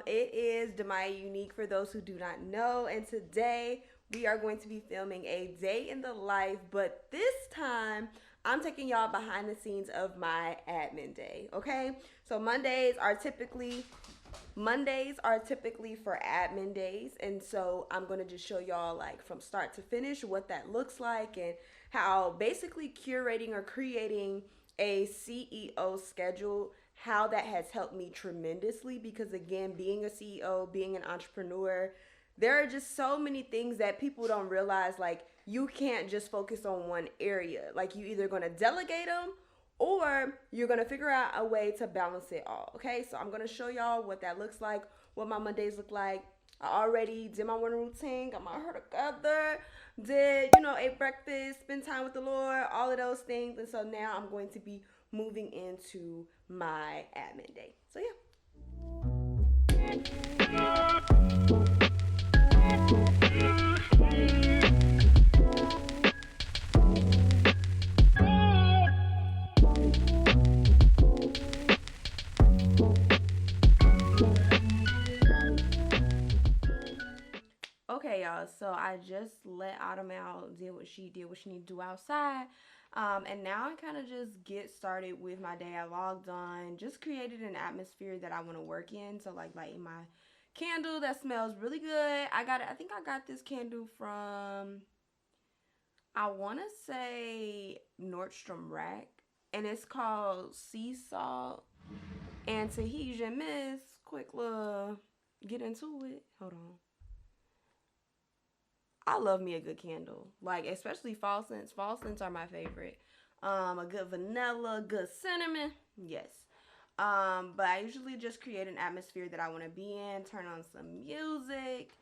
It is Demaya Unique for those who do not know, and today we are going to be filming a day in the life, but this time I'm taking y'all behind the scenes of my admin day, okay? So Mondays are typically for admin days, and so I'm going to just show y'all like from start to finish what that looks like and how basically curating or creating a CEO schedule, how that has helped me tremendously. Because again, being a CEO, being an entrepreneur, there are just so many things that people don't realize. Like, you can't just focus on one area. Like, you either going to delegate them or you're going to figure out a way to balance it all. Okay, so I'm going to show y'all what that looks like, what my Mondays look like. I already did my morning routine, got my hair together, ate breakfast, spend time with the Lord, all of those things. And so now I'm going to be moving into my admin day. So okay, y'all, so I just let Autumn out, did what she needed to do outside. And now I kind of just get started with my day. I logged on, just created an atmosphere that I want to work in. So like lighting my candle that smells really good. I think I got this candle from, I want to say Nordstrom Rack, and it's called Sea Salt and Tahitian Mist. Quick little get into it. Hold on. I love me a good candle, like especially fall scents. Fall scents are my favorite. A good vanilla, good cinnamon, yes. But I usually just create an atmosphere that I want to be in, turn on some music,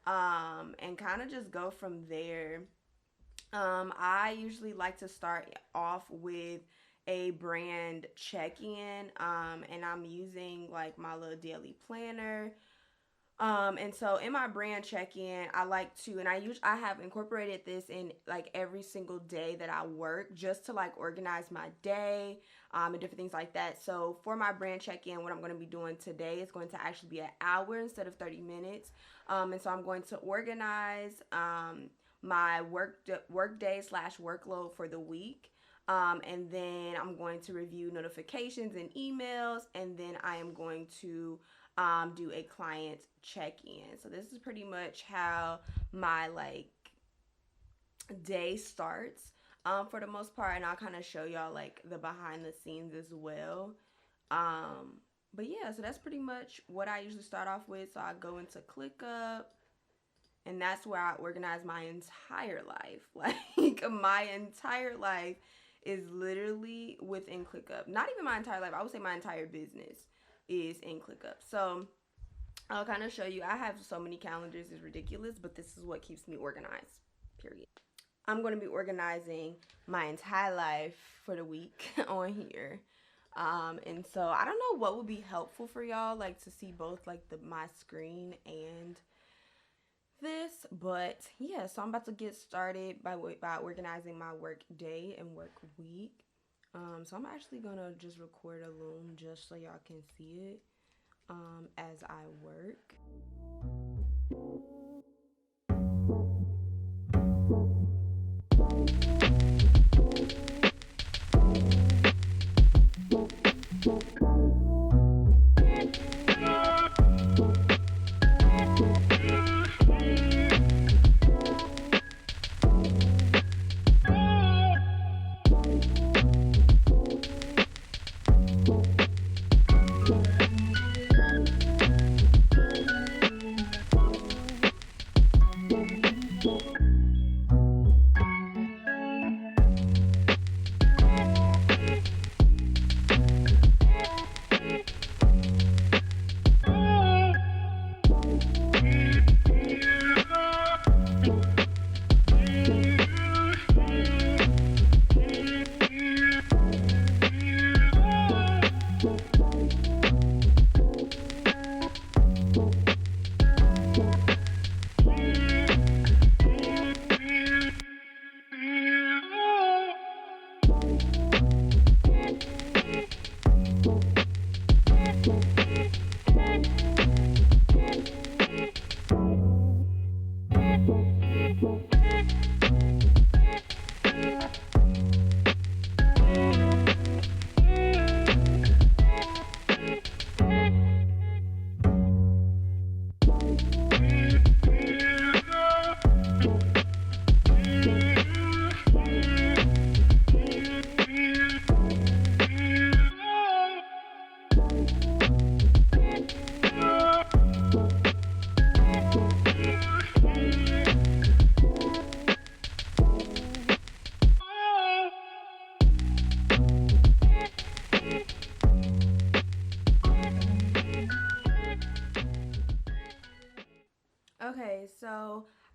and kind of just go from there. I usually like to start off with a brand check-in, and I'm using like my little daily planner. And so in my brand check-in, I like to, and I have incorporated this in like every single day that I work, just to like organize my day, and different things like that. So for my brand check-in, what I'm going to be doing today is going to actually be an hour instead of 30 minutes. And so I'm going to organize, my work day / workload for the week. And then I'm going to review notifications and emails, and then I am going to do a client check-in. So this is pretty much how my like day starts, for the most part, and I'll kind of show y'all like the behind the scenes as well. But yeah, so that's pretty much what I usually start off with. So I go into ClickUp, and that's where I organize my entire life. Like my entire life is literally within ClickUp. Not even my entire life. I would say my entire business is in ClickUp. So I'll kind of show you. I have so many calendars, it's ridiculous, but this is what keeps me organized, period. I'm going to be organizing my entire life for the week on here. And so I don't know what would be helpful for y'all, like to see both like my screen and this, but yeah, so I'm about to get started by organizing my work day and work week. So I'm actually gonna just record a loom just so y'all can see it, as I work.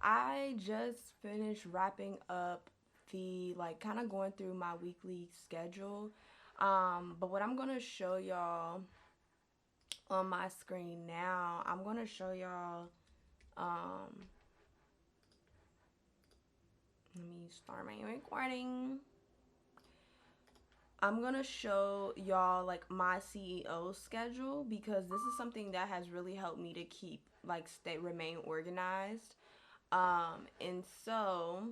I just finished wrapping up the like kind of going through my weekly schedule. But what I'm gonna show y'all on my screen now, I'm gonna show y'all. Um, Let me start my recording. I'm gonna show y'all like my CEO schedule because this is something that has really helped me to keep like remain organized. And so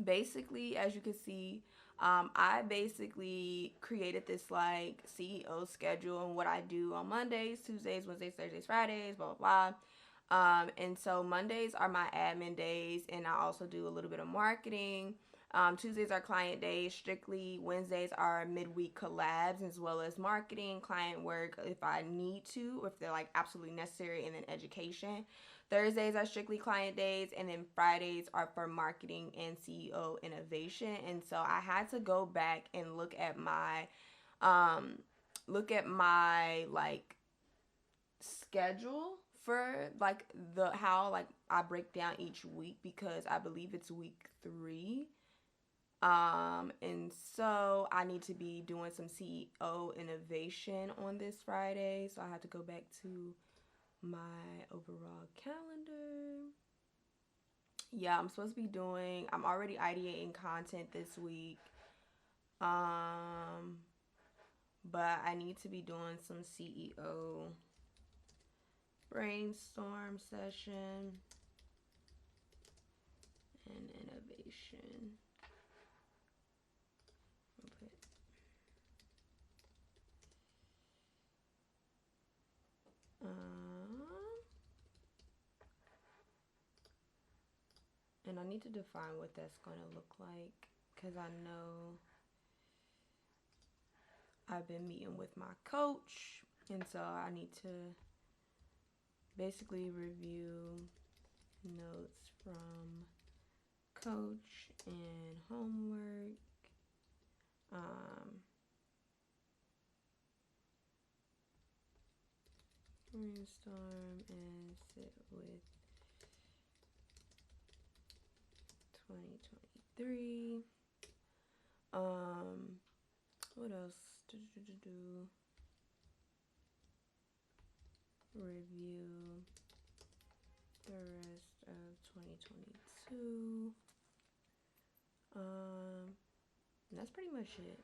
basically, as you can see, I basically created this like CEO schedule and what I do on Mondays, Tuesdays, Wednesdays, Thursdays, Fridays, blah blah blah. And so Mondays are my admin days, and I also do a little bit of marketing. Tuesdays are client days strictly. Wednesdays are midweek collabs as well as marketing, client work if I need to, or if they're like absolutely necessary, and then education. Thursdays are strictly client days, and then Fridays are for marketing and CEO innovation. And so I had to go back and look at my like schedule for like the how like I break down each week because I believe it's week 3. And so I need to be doing some CEO innovation on this Friday. So I have to go back to my overall calendar. Yeah, I'm already ideating content this week. But I need to be doing some CEO brainstorm session and innovation. And I need to define what that's going to look like because I know I've been meeting with my coach, and so I need to basically review notes from coach and homework. Brainstorm and sit with 2023. What else? Review the rest of 2022. And that's pretty much it.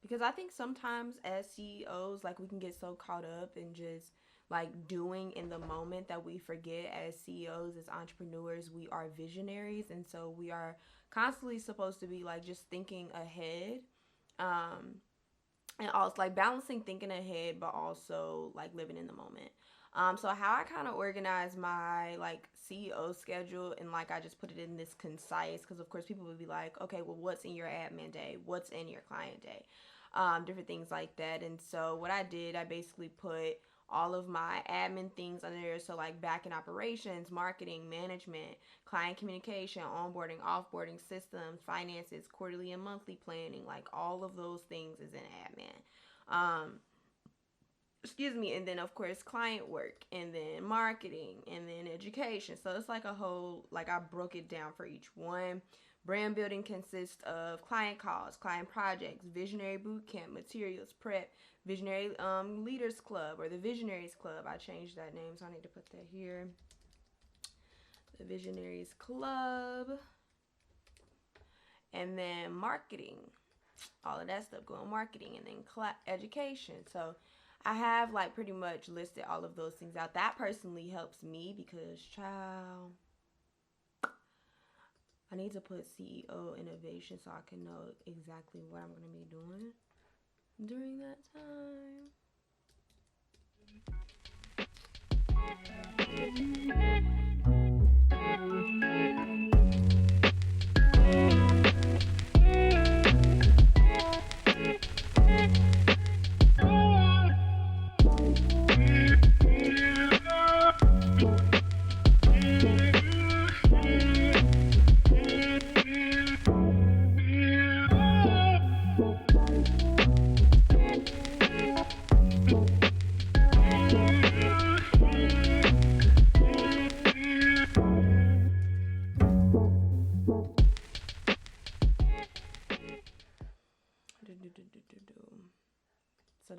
Because I think sometimes as CEOs, like we can get so caught up in just like doing in the moment that we forget as CEOs, as entrepreneurs, we are visionaries. And so we are constantly supposed to be like just thinking ahead. And also like balancing thinking ahead, but also like living in the moment. So how I kind of organize my like CEO schedule, and like I just put it in this concise, because of course people would be like, okay, well, what's in your admin day? What's in your client day? Different things like that. And so what I did, I basically put all of my admin things under there. So like backend operations, marketing, management, client communication, onboarding, offboarding, systems, finances, quarterly and monthly planning, like all of those things is in admin. And then of course client work, and then marketing, and then education. So it's like a whole, like I broke it down for each one. Brand building consists of client calls, client projects, visionary bootcamp, materials, prep, visionary leaders club, or the visionaries club. I changed that name, so I need to put that here. The visionaries club. And then marketing, all of that stuff going marketing, and then education. So I have like pretty much listed all of those things out. That personally helps me because, child, I need to put CEO innovation so I can know exactly what I'm going to be doing during that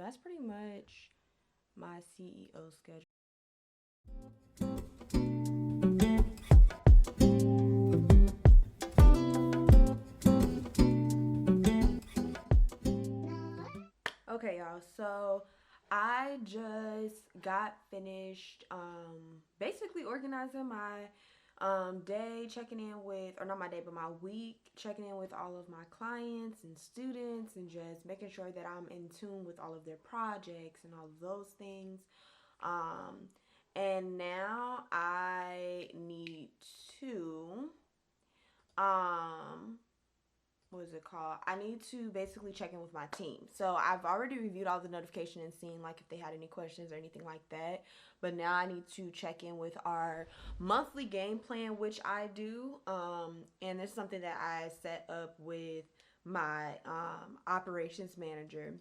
that's pretty much my CEO schedule. Okay, y'all. So I just got finished basically organizing my day, checking in with, or not my day, but my week, checking in with all of my clients and students and just making sure that I'm in tune with all of their projects and all of those things. Um, and now I need to um what is it called? I need to basically check in with my team. So I've already reviewed all the notification and seen like if they had any questions or anything like that. But now I need to check in with our monthly game plan, which I do. And it's something that I set up with my operations manager.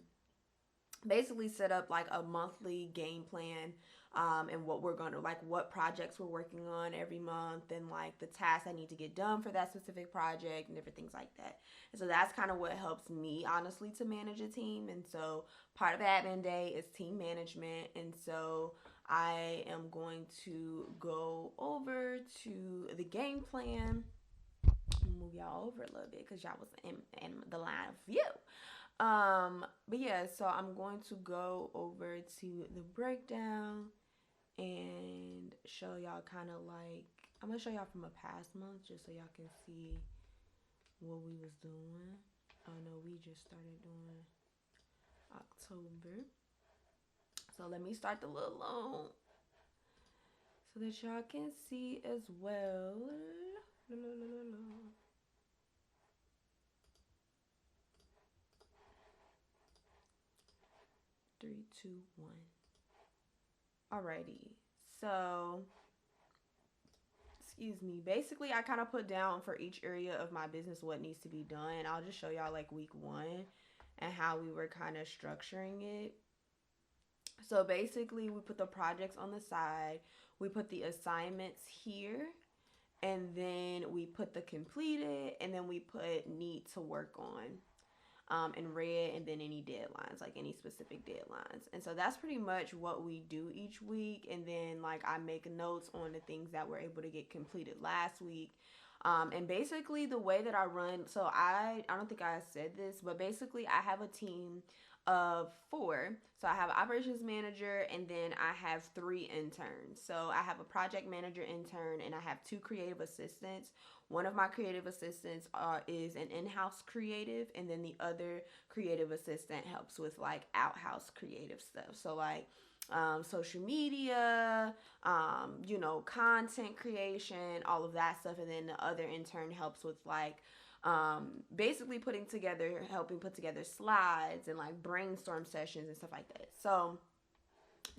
Basically set up like a monthly game plan, and what we're going to like, what projects we're working on every month, and like the tasks I need to get done for that specific project and different things like that. And so that's kind of what helps me honestly to manage a team. And so part of admin day is team management. And so I am going to go over to the game plan, move y'all over a little bit because y'all was in the line of view. But yeah, so I'm going to go over to the breakdown and show y'all kind of like, I'm gonna show y'all from a past month just so y'all can see what we was doing. Oh no, we just started doing October. So let me start the little loan so that y'all can see as well. 3, 2, 1. Alrighty, so excuse me, basically I kind of put down for each area of my business what needs to be done. I'll just show y'all like week 1 and how we were kind of structuring it. So basically we put the projects on the side, we put the assignments here, and then we put the completed, and then we put need to work on in red, and then any deadlines, like any specific deadlines. And so that's pretty much what we do each week. And then like I make notes on the things that were able to get completed last week. And basically the way that I run, so I don't think I said this, but basically I have a team of 4. So I have an operations manager, and then I have 3 interns. So I have a project manager intern, and I have 2 creative assistants. One of my creative assistants is an in-house creative, and then the other creative assistant helps with like out-house creative stuff. So like social media, content creation, all of that stuff. And then the other intern helps with like basically helping put together slides and like brainstorm sessions and stuff like that. So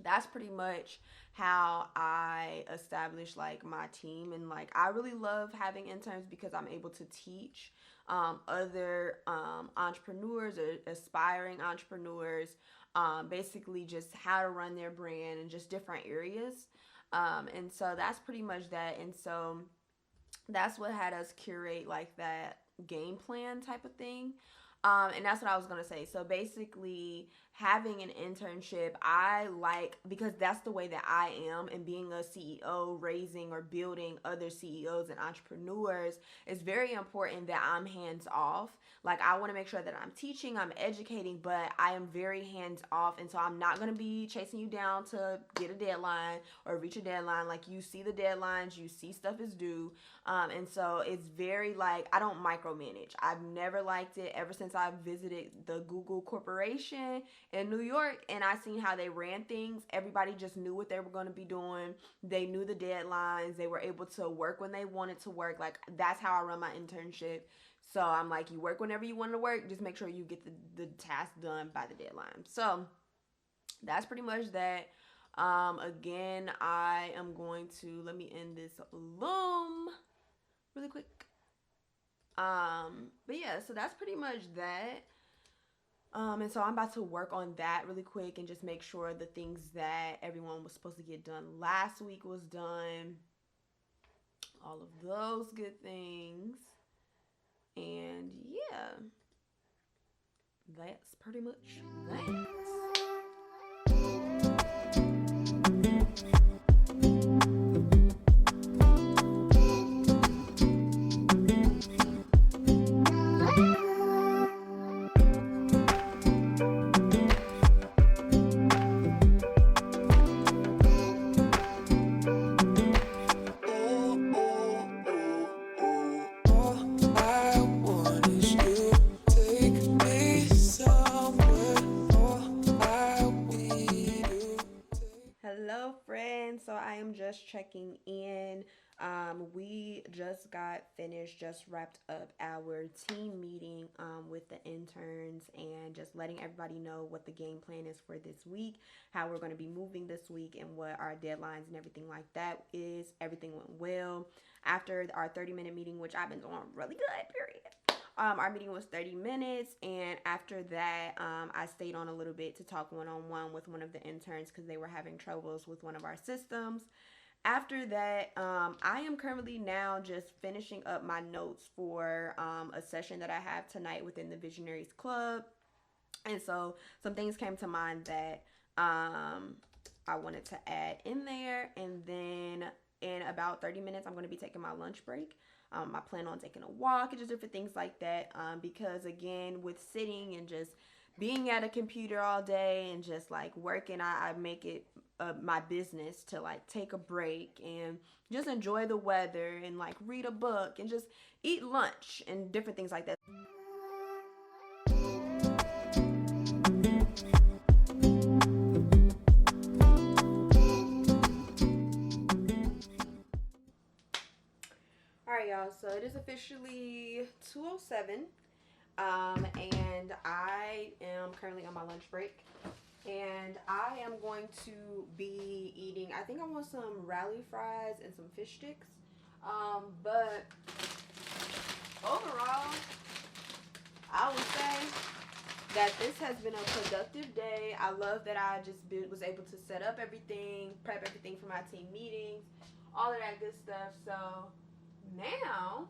that's pretty much how I establish like my team. And like I really love having interns because I'm able to teach other entrepreneurs or aspiring entrepreneurs basically just how to run their brand and just different areas. And so that's pretty much that. And so that's what had us curate like that game plan type of thing. And that's what I was going to say. So basically having an internship, I like, because that's the way that I am, and being a CEO, raising or building other CEOs and entrepreneurs, is very important that I'm hands off. Like I want to make sure that I'm teaching, I'm educating, but I am very hands off. And so I'm not going to be chasing you down to get a deadline or reach a deadline. Like you see the deadlines, you see stuff is due. And so it's very like, I don't micromanage. I've never liked it ever since I visited the Google Corporation in New York, and I seen how they ran things. Everybody just knew what they were going to be doing. They knew the deadlines. They were able to work when they wanted to work. Like that's how I run my internship. So I'm like, you work whenever you want to work. Just make sure you get the task done by the deadline. So that's pretty much that. Again, I am going to, let me end this loom really quick. But yeah, so that's pretty much that. And so I'm about to work on that really quick and just make sure the things that everyone was supposed to get done last week was done. All of those good things. And yeah, that's pretty much that. just checking in. We just got finished, just wrapped up our team meeting with the interns, and just letting everybody know what the game plan is for this week, how we're going to be moving this week, and what our deadlines and everything like that is. Everything went well. After our 30-minute meeting, which I've been doing really good, period. Our meeting was 30 minutes, and after that, I stayed on a little bit to talk one-on-one with one of the interns because they were having troubles with one of our systems. After that, I am currently now just finishing up my notes for a session that I have tonight within the Visionaries Club. And so some things came to mind that I wanted to add in there. And then in about 30 minutes, I'm going to be taking my lunch break. I plan on taking a walk and just different things like that, because again, with sitting and just being at a computer all day and just like working, I make it my business to like take a break and just enjoy the weather and like read a book and just eat lunch and different things like that. Alright, y'all, so it is officially 2:07, and I am currently on my lunch break, and I am going to be eating, I think I want some rally fries and some fish sticks, but overall, I would say that this has been a productive day. I love that I just was able to set up everything, prep everything for my team meetings, all of that good stuff. So now,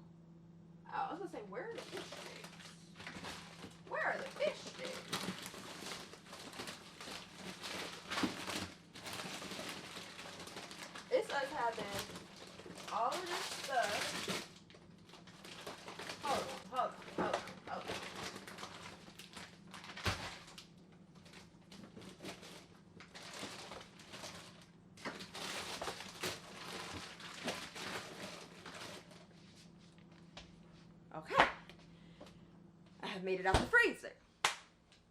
I was gonna say, where are the fish sticks? Where are the fish sticks? It's us having all of this stuff. Hold on. Okay. I have made it out the freezer.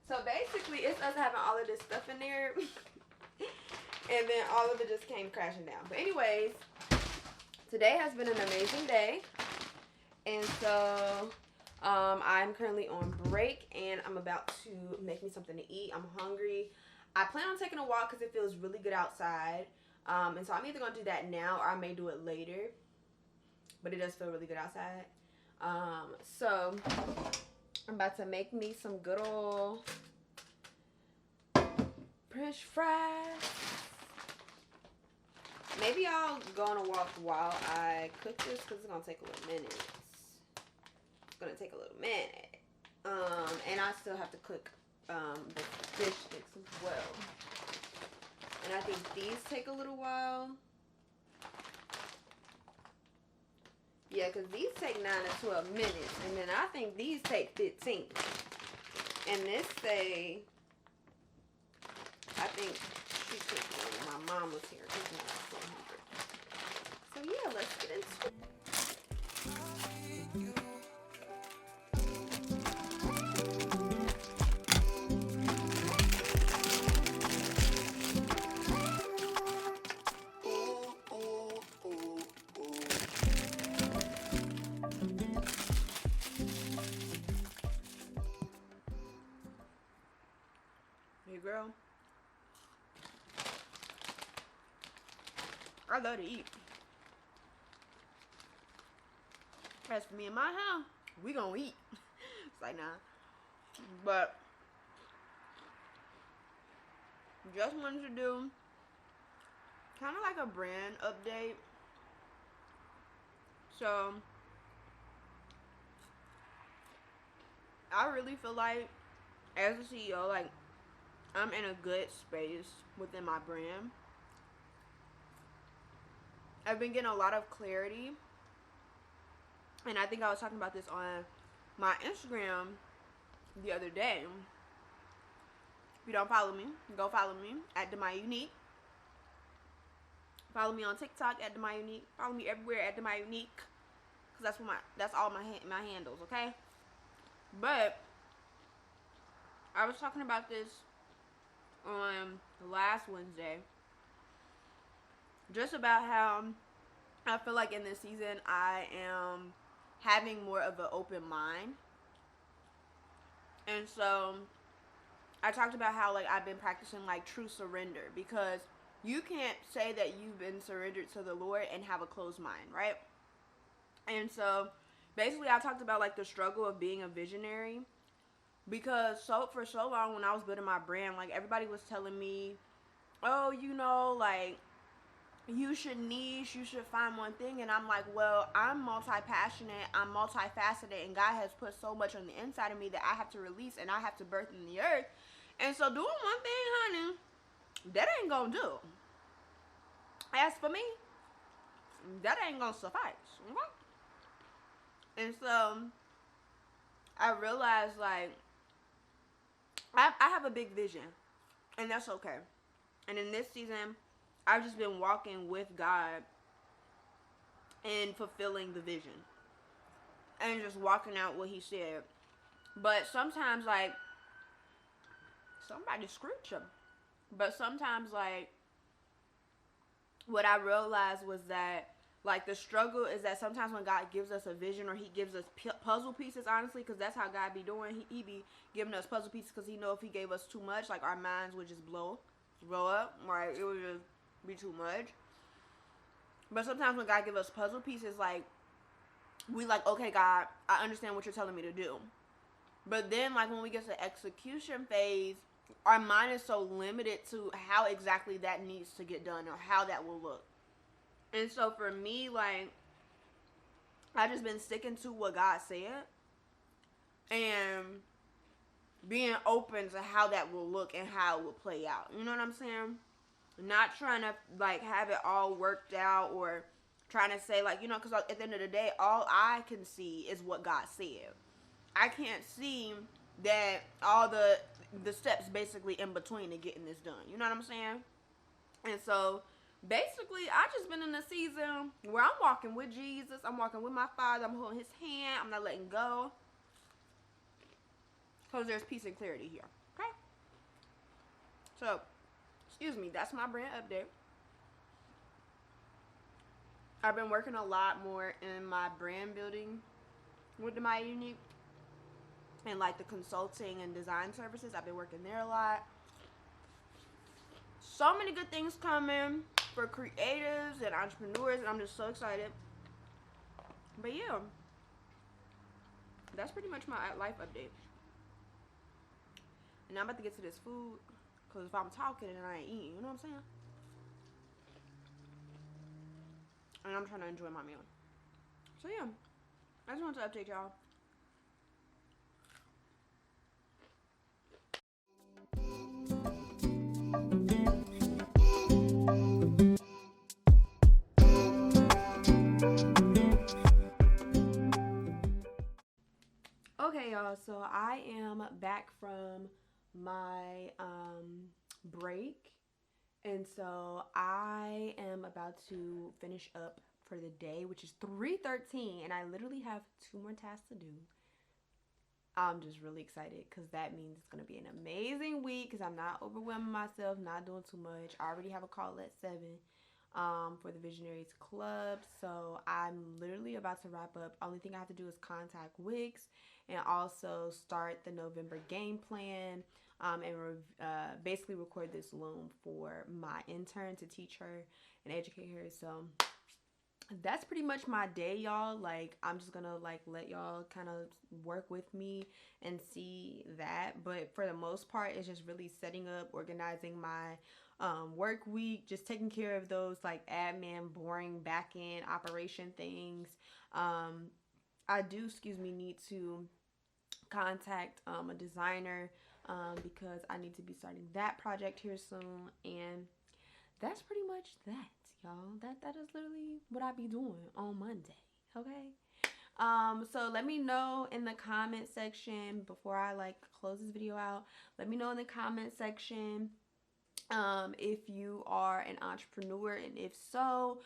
So basically, it's us having all of this stuff in there. And then all of it just came crashing down. But anyways, today has been an amazing day. And so I'm currently on break, and I'm about to make me something to eat. I'm hungry. I plan on taking a walk because it feels really good outside. And so I'm either going to do that now or I may do it later. But it does feel really good outside. So I'm about to make me some good old French fries. Maybe I'll go on a walk while I cook this because it's going to take a little minute. It's going to take a little minute. And I still have to cook the fish sticks as well. And I think these take a little while. Yeah, because these take 9 to 12 minutes. And then I think these take 15. And this say, I think she cooked when my mom was here. This is not so hungry. So yeah, let's get into it. Hey girl, I love to eat. As for me and my house, we gonna eat. It's like, nah. But just wanted to do kind of like a brand update. So I really feel like as a CEO, like I'm in a good space within my brand. I've been getting a lot of clarity. And I think I was talking about this on my Instagram the other day. If you don't follow me, go follow me at @DeMyUnique. Follow me on TikTok at @DeMyUnique. Follow me everywhere at @DeMyUnique, because that's all my handles, okay? But I was talking about this on last Wednesday, just about how I feel like in this season I am having more of an open mind. And so I talked about how like I've been practicing like true surrender, because you can't say that you've been surrendered to the Lord and have a closed mind, right? And so basically I talked about like the struggle of being a visionary, because for so long when I was building my brand, like everybody was telling me, oh, you know, like you should niche, you should find one thing. And I'm like, well, I'm multi-passionate, I'm multifaceted, and God has put so much on the inside of me that I have to release and I have to birth in the earth. And so doing one thing, honey, that ain't gonna do. As for me, that ain't gonna suffice. Okay? And so I realized like I have a big vision, and that's okay. And in this season, I've just been walking with God and fulfilling the vision and just walking out what He said. But sometimes, like, somebody screwed you. But sometimes, like, what I realized was that, like, the struggle is that sometimes when God gives us a vision or He gives us puzzle pieces, honestly, because that's how God be doing. He be giving us puzzle pieces because He know if He gave us too much, like, our minds would just blow up, right? It would just be too much. But sometimes when God gives us puzzle pieces, like, we like, okay, God, I understand what you're telling me to do. But then, like, when we get to the execution phase, our mind is so limited to how exactly that needs to get done or how that will look. And so for me, like, I just been sticking to what God said and being open to how that will look and how it will play out. You know what I'm saying? Not trying to, like, have it all worked out or trying to say, like, you know, because at the end of the day, all I can see is what God said. I can't see that all the steps basically in between to getting this done. You know what I'm saying? And so basically I just been in a season where I'm walking with Jesus. I'm walking with my Father. I'm holding His hand. I'm not letting go, because there's peace and clarity here. Okay? So, excuse me, that's my brand update. I've been working a lot more in my brand building with my unique and like the consulting and design services. I've been working there a lot. So many good things coming for creatives and entrepreneurs, and I'm just so excited. But yeah, that's pretty much my life update. And now I'm about to get to this food, because if I'm talking and I ain't eating, you know what I'm saying? And I'm trying to enjoy my meal. So yeah, I just wanted to update y'all. Okay, y'all, so I am back from my break, and so I am about to finish up for the day, which is 3:13, and I literally have 2 more tasks to do. I'm just really excited because that means it's going to be an amazing week, because I'm not overwhelming myself, not doing too much. I already have a call at 7 for the Visionaries Club, so I'm literally about to wrap up. Only thing I have to do is contact Wix and also start the November game plan, and basically record this loom for my intern to teach her and educate her. So that's pretty much my day, y'all. Like, I'm just gonna like let y'all kind of work with me and see that. But for the most part, it's just really setting up, organizing my work week, just taking care of those like admin, boring back end operation things. I do, need to contact a designer, because I need to be starting that project here soon. And that's pretty much that, y'all. That is literally what I be doing on Monday. Okay. So let me know in the comment section before I like close this video out. Let me know in the comment section If you are an entrepreneur, and if so,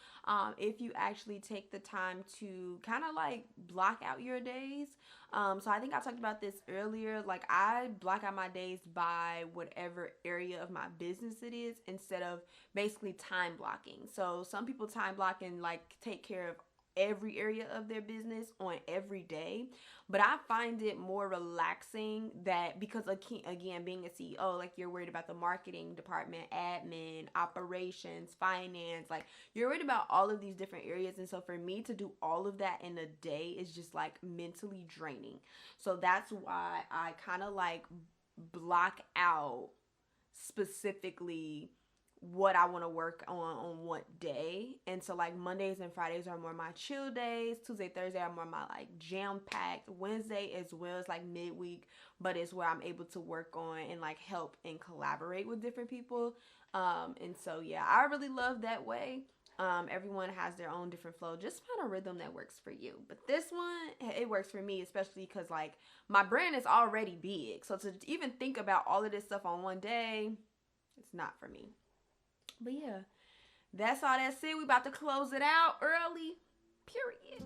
if you actually take the time to kind of like block out your days. So I think I talked about this earlier. Like, I block out my days by whatever area of my business it is, instead of basically time blocking. So some people time block and like take care of every area of their business on every day, but I find it more relaxing that, because again, being a CEO, like, you're worried about the marketing department, admin, operations, finance, like, you're worried about all of these different areas. And so for me to do all of that in a day is just like mentally draining. So that's why I kind of like block out specifically what I want to work on what day. And so like Mondays and Fridays are more my chill days. Tuesday, Thursday are more my like jam packed. Wednesday as well is like midweek, but it's where I'm able to work on and like help and collaborate with different people. And so yeah, I really love that way. Everyone has their own different flow. Just find a rhythm that works for you. But this one, it works for me, especially because like my brand is already big. So to even think about all of this stuff on one day, it's not for me. But yeah, that's all. That's it. We about to close it out early. Period.